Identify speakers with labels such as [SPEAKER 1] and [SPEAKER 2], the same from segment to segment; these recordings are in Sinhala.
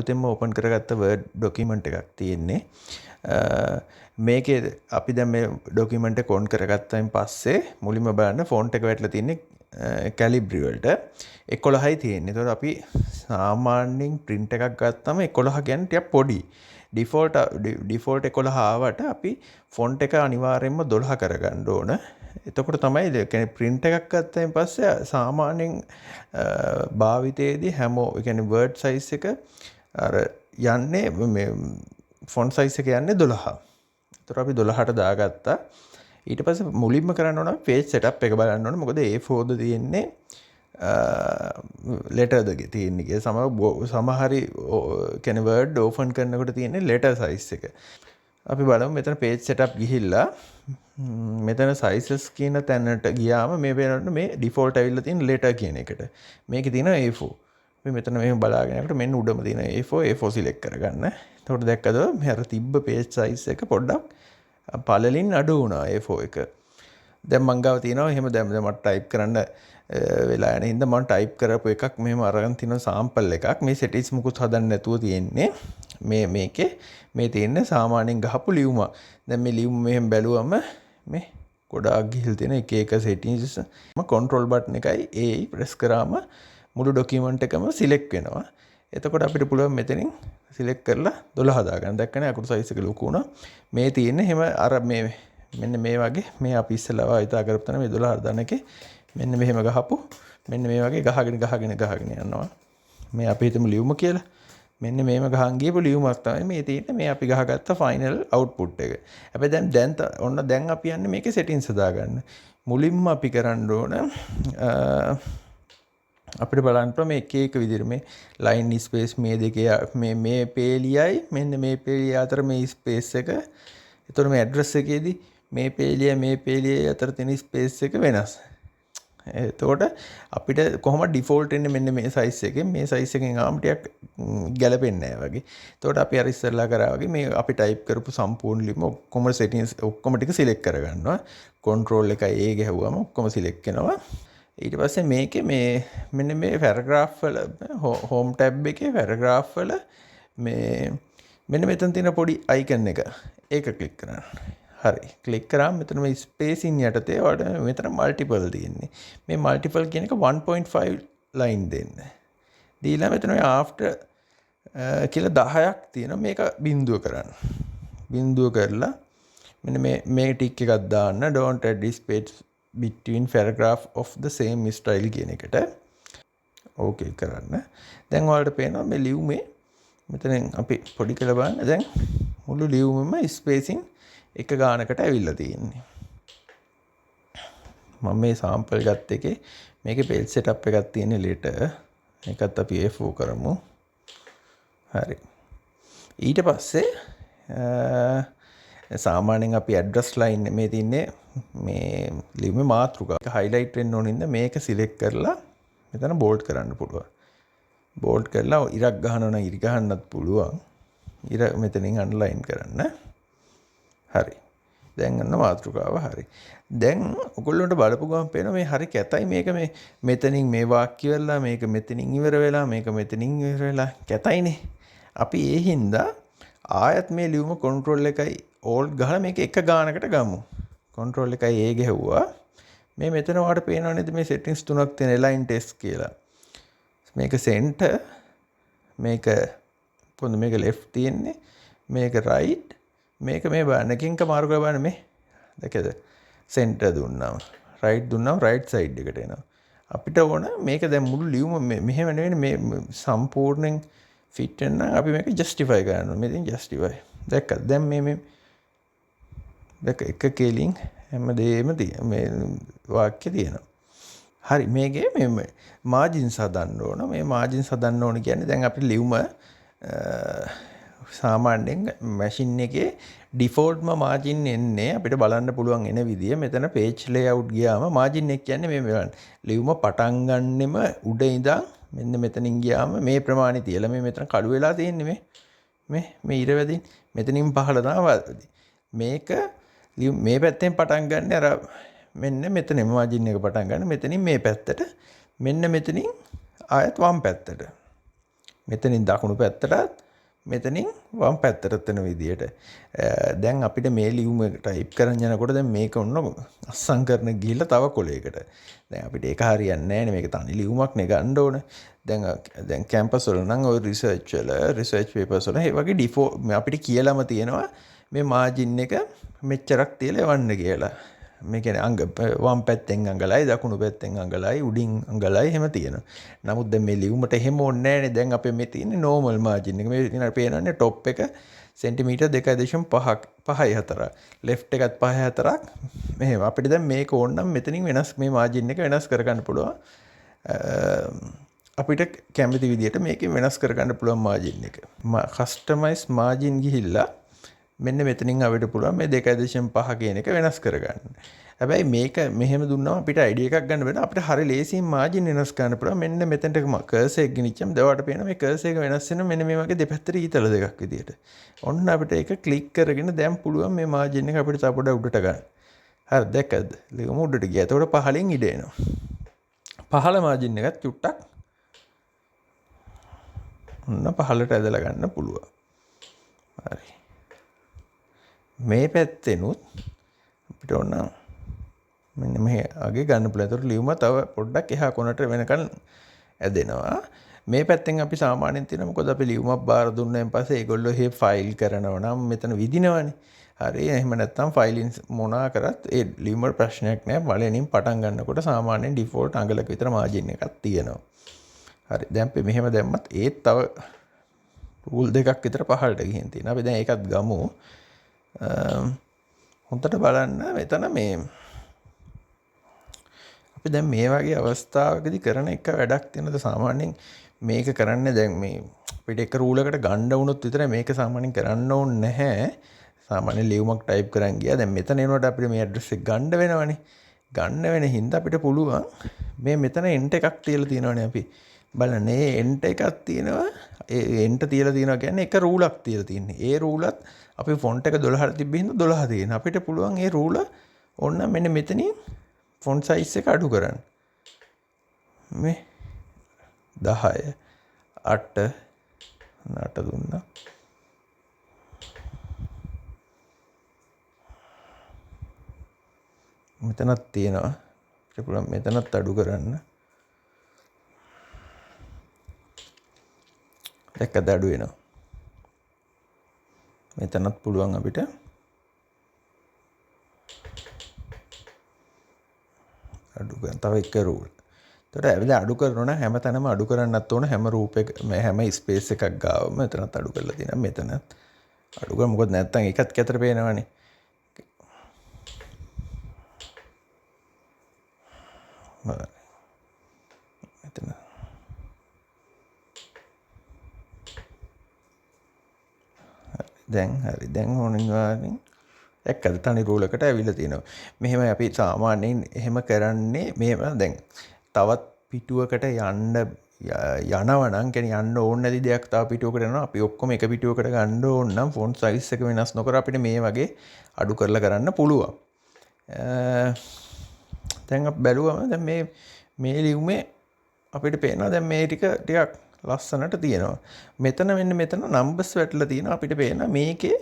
[SPEAKER 1] අලුතෙන්ම ඕපන් කරගත්ත Word document එකක් තියෙන්නේ. මේකේ අපි දැන් මේ document එක on කරගත්තයින් පස්සේ මුලින්ම බලන්න font එක වැටලා තියෙන්නේ Calibri වලට 11යි තියෙන්නේ. ඒතකොට අපි සාමාන්‍යයෙන් print එකක් ගත්තම 11 කියන්නේ ටිකක් පොඩි. default 11 ආවට අපි font එක අනිවාර්යයෙන්ම 12 කරගන්න ඕන. එතකොට තමයි කියන්නේ print එකක් ගත්තයින් පස්සේ සාමාන්‍යයෙන් භාවිතයේදී හැමෝ කියන්නේ word size එක අර යන්නේ මේ font size එක යන්නේ 12. ඒතර අපි 12ට දාගත්තා. ඊට පස්සේ මුලින්ම කරන්න ඕන page setup එක බලන්න ඕන. මොකද A4 ද තියෙන්නේ letter ද තියෙන්නේ කිය සමහරි කියන්නේ word open කරනකොට තියෙන්නේ letter size එක. අපි බලමු මෙතන page setup ගිහිල්ලා මෙතන sizes කියන තැනට ගියාම මේ වෙනකොට මේ default ඇවිල්ලා තියෙන letter කියන එකට. මේකේ තියෙන A4. අපි මෙතන මෙහෙම බලාගෙන යනකොට මෙන්න උඩම තියෙන A4 select කරගන්න. එතකොට දැක්කද මේ අර තිබ්බ page size එක පොඩ්ඩක් පළලින් අඩු වුණා A4 එක. දැන් මං ගාව තියෙනවා එහෙම දැන් මට type කරන්න වෙලා යන හින්දා මම type කරපු එකක් මෙහෙම අරගෙන තියෙන sample එකක්. මේ settings මුකුත් හදන්න නැතුව තියෙන්නේ. මේකේ මේ තියෙන්නේ සාමාන්‍යයෙන් ගහපු ලියුමක්. දැන් මේ ලියුම මෙහෙම බැලුවම මේ ගොඩාක් ගිහිල් තියෙන එක එක settings control button එකයි A press කරාම මුළු document එකම select වෙනවා. එතකොට අපිට පුළුවන් මෙතනින් select කරලා 12 දාගන්න. දැක්කනේ අකුරු size එක ලොකු වුණා. මේ තියෙන්නේ එහෙම අර මේ මෙන්න මේ වගේ මේ අපි ඉස්සෙල්ලා හිතා කරපු තැන මේ 12 දාන එකේ මෙන්න මෙහෙම ගහපු මෙන්න මේ වගේ ගහගෙන යනවා. මේ අපි හිතමු ලියුම කියලා. මෙන්න මේම ගහන් ගියපු ලියුමක් තමයි මේ තියෙන්නේ මේ අපි ගහගත්ත ෆයිනල් අවුට්පුට් එක. හැබැයි දැන් අපි යන්නේ මේකේ settings හදාගන්න. මුලින්ම අපි කරන්න ඕන අපිට බලන්න මේ එක විදිහට මේ line space මේ දෙකේ මේ පේලියයි මෙන්න මේ පේලිය අතර මේ space එක. ඒතර මේ address එකේදී මේ පේලිය අතර තියෙන space එක වෙනස්. එතකොට අපිට කොහොමද ඩිෆෝල්ට් වෙන්නේ මෙන්න මේ size එකෙන් මේ size එකෙන් ආවම ටිකක් ගැලපෙන්නේ නැහැ වගේ. එතකොට අපි අර ඉස්සෙල්ලා කරා වගේ මේ අපි type කරපු සම්පූර්ණ ලිපි ඔක්කොම settings ඔක්කොම ටික select කරගන්නවා. control එකයි A ගැහුවම ඔක්කොම select වෙනවා. ඊට පස්සේ මේකේ මේ මෙන්න මේ paragraph වල home tab එකේ paragraph වල මේ මෙන්න මෙතන තියෙන පොඩි icon එක ඒක click කරන්න. හරි ක්ලික් කරාම මෙතන මේ ස්පේසින් යටතේ ඔයාලට මෙතන මල්ටිපල් තියෙන්නේ. මේ මල්ටිපල් කියන එක 1.5 ලයින් දෙන්න. දීලා මෙතන ඔය ආෆ්ටර් කියලා 10ක් තියෙනවා. මේක බිඳුව කරන්න. බිඳුව කරලා මෙන්න මේ ටික් එකක් දාන්න don't add space between paragraph of the same style කියන එකට. ඕකේ කරන්න. දැන් ඔයාලට පේනවා මේ ලියුමේ මෙතනින් අපි පොඩි කරලා බලන්න දැන් මුළු ලියුමෙම ස්පේසින් එක ගානකට ඇවිල්ලා තියෙන්නේ. මම මේ sample ගත්ත එකේ මේකේ page setup එකක් තියෙන්නේ later. ඒකත් අපි A4 කරමු. හරි. ඊට පස්සේ සාමාන්‍යයෙන් අපි address line මේ තින්නේ මේ ලියුමේ මාතෘකාව. ඒක highlight වෙන්න ඕන ඉඳ මේක select කරලා මෙතන bold කරන්න පුළුවන්. bold කරලා ඉරක් ගහනවා නම් ඉරි ගහන්නත් පුළුවන්. ඉර මෙතනින් underline කරන්න. හරි. දැන් අන්න මාතෘකාව හරි. දැන් ඔයගොල්ලන්ට බලපු ගමන් පේනවා මේ හරි කැතයි මේක මේ මෙතනින් මේ වාක්‍ය වෙලා මේක මෙතනින් ඉවර වෙලා මේක මෙතනින් ඉවර වෙලා කැතයිනේ. අපි ඒ හින්දා ආයත් මේ ලියුම control එකයි alt ගහලා මේක එක ගානකට ගමු. control එකයි A ගැහුවා. මේ මෙතන ඔයාලට පේනව නේද මේ settings තුනක් තියෙන align text කියලා. මේක center මේක කොහොමද මේක left තියෙන්නේ මේක right මේක මේ බලන්නකින්ක මාරු කරලා බලන්න මේ දැකද center දුන්නාම right දුන්නාම right side එකට එනවා අපිට ඕන මේක දැන් මුළු ලියුම මෙහෙම නෙවෙයි මේ සම්පූර්ණයෙන් fit වෙන නම් අපි මේක justify කරනවා මෙතෙන් justify දැක්කද දැන් මේ දැක්ක එක කෙලින් හැමදේම මේ වාක්‍ය තියෙනවා හරි මේකේ මේ margins හදන්න ඕන මේ margins හදන්න ඕන කියන්නේ දැන් අපිට ලියුම සාමාන්‍යයෙන් මැෂින් එකේ ඩිෆෝල්ට්ම මාජින් එන්නේ අපිට බලන්න පුළුවන් එන විදිය මෙතන page layout ගියාම මාජින් එක කියන්නේ මේ බලන්න ලියුම පටන් ගන්නෙම උඩ ඉඳන් මෙන්න මෙතනින් ගියාම මේ ප්‍රමාණය තියලා මේ මෙතන කළු වෙලා තියෙන්නේ මේ ඉර වැදින් මෙතනින් පහළ තමයි මේක මේ පැත්තෙන් පටන් ගන්න අර මෙන්න මෙතන මාජින් එක පටන් ගන්න මෙතනින් මේ පැත්තට මෙන්න මෙතනින් ආයත් වම් පැත්තට මෙතනින් දකුණු පැත්තටත් මෙතනින් වම් පැත්තටත් වෙන විදියට. දැන් අපිට මේ ලියුම ටයිප් කරන් යනකොට දැන් මේක ඔන්න අස්සම් කරන ගිහිල්ලා තව කොලයකට. දැන් අපිට ඒක හරියන්නේ නැහැ නේ මේක තනි ලියුමක් නේ ගන්න ඕන. දැන් කැම්පස් වල නම් ඔය රිසර්ච් පේපර්ස් වල ඒ වගේ අපිට කියලාම තියෙනවා මේ මාජින් එක මෙච්චරක් තියලා එවන්න කියලා. මේ කියන්නේ අංග වම් පැත්තෙන් අංගලයි දකුණු පැත්තෙන් අංගලයි උඩින් අංගලයි එහෙම තියෙනවා. නමුත් දැන් මේ ලියුමට එහෙම ඕනේ නැහැනේ. දැන් අපේ මේ තියෙන්නේ normal margin එක. මේ තියෙන පේනන්නේ top එක සෙන්ටිමීටර් 2.5 left එකත් 5.4ක්. මෙහෙම අපිට දැන් මේක ඕන නම් මෙතනින් වෙනස් මේ margin එක වෙනස් කරගන්න පුළුවන්. අපිට කැමති විදිහට මේකෙන් වෙනස් කරගන්න පුළුවන් margin එක. customize margin ගිහිල්ලා මෙන්න මෙතනින් අපිට පුළුවන් මේ 2.5 කියන එක වෙනස් කරගන්න. හැබැයි මේක මෙහෙම දුන්නාම අපිට අයිඩියා එකක් ගන්න බෑ. අපිට හරිය ලේසියෙන් මාජින් වෙනස් කරන්න පුළුවන්. මෙන්න මෙතනට කර්සර් එක ගෙනිච්චම දවට පේන මේ කර්සර් එක වෙනස් වෙන මෙන්න මේ වගේ දෙපැත්තට ඊතල දෙකක් විදියට. ඔන්න අපිට ඒක ක්ලික් කරගෙන දැන් පුළුවන් මේ මාජින් එක අපිට තව පොඩ උඩට ගන්න. හරි දැක්කද? ලියුම උඩට ගියා. එතකොට පහලින් ඉඩ එනවා. පහළ මාජින් එකත් චුට්ටක් ඔන්න පහළට ඇදලා ගන්න පුළුවන්. හරි. මේ පැත්තෙනුත් අපිට ඕන මෙන්න මේ අගේ ගන්න පුළුවන්. ඒතකොට ලියුම තව පොඩ්ඩක් එහා කොනට වෙනකන් ඇදෙනවා. මේ පැත්තෙන් අපි සාමාන්‍යයෙන් තියෙන මොකද අපි ලියුමක් බාර දුන්නාන් පස්සේ ඒගොල්ලෝ එහෙ ෆයිල් කරනවා නම් මෙතන විදිනවනේ. හරි. එහෙම නැත්නම් ෆයිලින් මොනා කරත් ඒ ලියුමට ප්‍රශ්නයක් නැහැ. බලෙනින් පටන් ගන්නකොට සාමාන්‍යයෙන් ඩිෆෝල්ට් අඟලක විතර මාජින් එකක් තියෙනවා. හරි. දැන් අපි මෙහෙම දැම්මත් ඒත් තව රූල් දෙකක් විතර පහළට ගිහින් තියෙනවා. අපි දැන් ඒකත් ගමු. හොඳට බලන්න මෙතන මේ අපි දැන් මේ වගේ අවස්ථාවකදී කරන එක වැඩක් තියෙනද සාමාන්‍යයෙන් මේක කරන්නේ දැන් මේ අපිට එක රූල් එකකට ගන්න වුණොත් විතරයි මේක සාමාන්‍යයෙන් කරන්න ඕනේ නැහැ. සාමාන්‍ය ලියුමක් ටයිප් කරන් ගියා. දැන් මෙතන එනකොට අපිට මේ ඇඩ්‍රස් එක ගන්න වෙනවනේ. ගන්න වෙන හින්දා අපිට පුළුවන් මේ මෙතන එන්ට් එකක් තියලා තියෙනවනේ අපි. බලන්න මේ එන්ට් එකක් තියෙනවා. ඒ එන්ට් තියලා තියෙනවා කියන්නේ එක රූලක් තියලා තියෙන්නේ. ඒ රූලත් අපි ෆොන්ට් එක 12ට තිබ්බින්ද 12 තියෙන. අපිට පුළුවන් ඒ රූල ඕන්න මෙන්න මෙතනින් ෆොන්ට් සයිස් එක අඩු කරන්න. මේ 10 8 දුන්නා. මෙතනත් තියෙනවා. අපිට පුළුවන් මෙතනත් අඩු කරන්න. දැක්කද අඩු වෙනවා. මෙතනත් පුළුවන් අපිට අඩු කරන්න තව එක රූල්. ඒතකොට ඇවිල්ලා අඩු කරනවා නම් හැම තැනම අඩු කරන්නත් ඕන හැම රූපයක හැම ස්පේස් එකක් ගාවම මෙතනත් අඩු කරලා තියෙනවා. මෙතනත් අඩු කරා මොකද නැත්තම් එකත් කැතර පේනවනේ. මෙතන හරි දැන් ඕනින් එක්කද තනි රූල් එකට ඇවිල්ලා තියෙනවා. මෙහෙම අපි සාමාන්‍යයෙන් එහෙම කරන්නේ මෙහෙම දැන් තවත් පිටුවකට යනවා නම් කියන්නේ යන්න ඕන නැති දෙයක් තව පිටුවකට යනවා. අපි ඔක්කොම එක පිටුවකට ගන්න ඕන නම් ෆොන්ට් සයිස් එක වෙනස් නොකර අපිට මේ වගේ අඩු කරලා කරන්න පුළුවන්. දැන් අපි බැලුවම දැන් මේ ලියුමේ අපිට පේනවා දැන් මේ ටිකක් ලස්සනට තියෙනවා. මෙතන මෙන්න මෙතන නම්බර්ස් වැටලා තියෙනවා. අපිට පේනවා මේකේ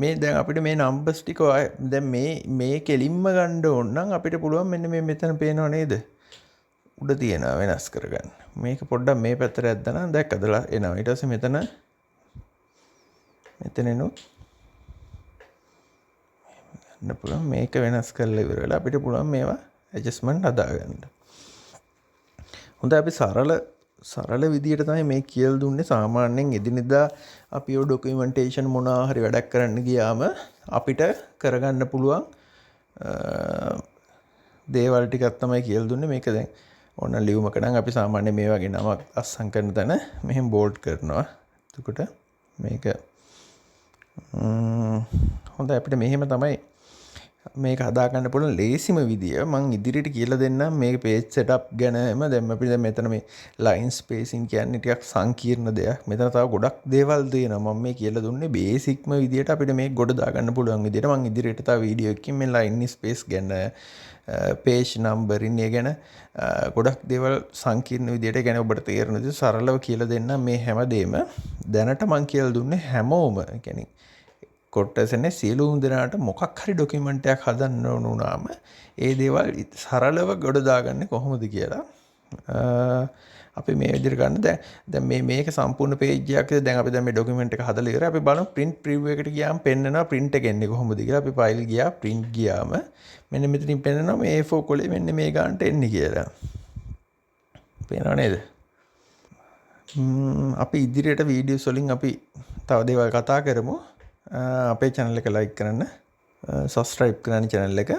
[SPEAKER 1] මේ දැන් අපිට මේ නම්බර්ස් ටික දැන් මේ කෙලින්ම ගන්න ඕන නම් අපිට පුළුවන් මෙන්න මේ මෙතන පේනව නේද? උඩ තියෙනවා වෙනස් කරගන්න. මේක පොඩ්ඩක් මේ පැත්තට ඇද්දනම් දැක්කදලා එනවා. ඊට පස්සේ මෙතන එනොත් ගන්න පුළුවන් මේක වෙනස් කරලා ඉවර වෙලා අපිට පුළුවන් මේවා ඇඩ්ජස්ට්මන්ට් හදාගන්න. හොඳයි අපි සරල විදියට තමයි මේ කියලා දුන්නේ. සාමාන්‍යයෙන් එදිනෙදා අපි ඔය ඩොකියුමන්ටේෂන් මොනවා හරි වැඩක් කරන්න ගියාම අපිට කරගන්න පුළුවන් දේවල් ටිකක් තමයි කියලා දුන්නේ. මේක දැන් ඕන ලියුමක නම් අපි සාමාන්‍යයෙන් මේ වගේ නමක් අස්සම් කරන තැන මෙහෙම බෝල්ඩ් කරනවා. එතකොට මේක හොඳයි අපිට මෙහෙම තමයි මේක හදාගන්න පුළුවන් ලේසිම විදිය මං ඉදිරියට කියලා දෙන්නම් මේ page setup ගැනම. දැන් අපි දැන් මෙතන මේ line spacing කියන්නේ ටිකක් සංකීර්ණ දෙයක්. මෙතන තව ගොඩක් දේවල් තියෙනවා. මම මේ කියලා දුන්නේ බේසික්ම විදියට අපිට මේක ගොඩ දාගන්න පුළුවන් විදියට. මං ඉදිරියට තව වීඩියෝ එකකින් මේ line space ගැන page numbering ඒ ගැන ගොඩක් දේවල් සංකීර්ණ විදියට ගැන ඔබට තේරෙන විදිහට සරලව කියලා දෙන්නම්. මේ හැමදේම දැනට මං කියලා දුන්නේ හැමෝම කියන්නේ කොට්ටසනේ සියලුම දෙනාට මොකක් හරි ඩොකියුමන්ට් එකක් හදන්න ඕන වුණාම ඒ දේවල් සරලව ගොඩ දාගන්නේ කොහොමද කියලා අපි මේ විදිහට ගන්න. දැන් මේක සම්පූර්ණ පේජ් එකක්. දැන් අපි දැන් මේ ඩොකියුමන්ට් එක හදලා ඉවරයි. අපි බලමු print preview එකට ගියාම පෙන්නනවා print එක එන්නේ කොහොමද කියලා. අපි file ගියා print ගියාම මෙන්න මෙතනින් පෙන්නනවා මේ A4 කොලේ මෙන්න මේ ගන්නට එන්නේ කියලා. පේනව නේද? අපි ඉදිරියට වීඩියෝස් වලින් අපි තව දේවල් කතා කරමු. අපේ channel එක like කරන්න, subscribe කරන්න channel එක.